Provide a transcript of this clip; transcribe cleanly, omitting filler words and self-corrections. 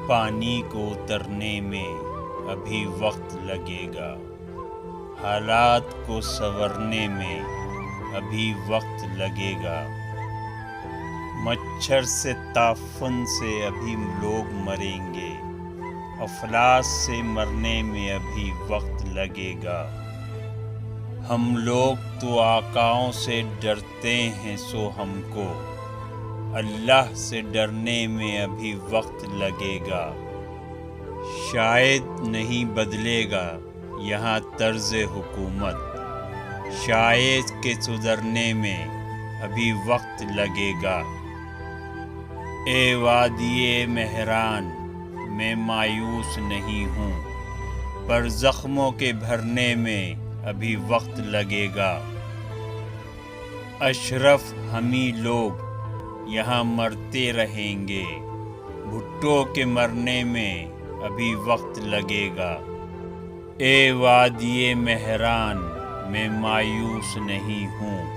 پانی کو اترنے میں ابھی وقت لگے گا، حالات کو سنورنے میں ابھی وقت لگے گا، مچھر سے تعفن سے ابھی لوگ مریں گے، افلاس سے مرنے میں ابھی وقت لگے گا۔ ہم لوگ تو آقاؤں سے ڈرتے ہیں سو ہم کو اللہ سے ڈرنے میں ابھی وقت لگے گا۔ شاید نہیں بدلے گا یہاں طرز حکومت، شاید کہ سدھرنے میں ابھی وقت لگے گا۔ اے وادی مہران میں مایوس نہیں ہوں، پر زخموں کے بھرنے میں ابھی وقت لگے گا۔ اشرف ہمیں لوگ یہاں مرتے رہیں گے، بھٹو کے مرنے میں ابھی وقت لگے گا۔ اے وادی مہران میں مایوس نہیں ہوں،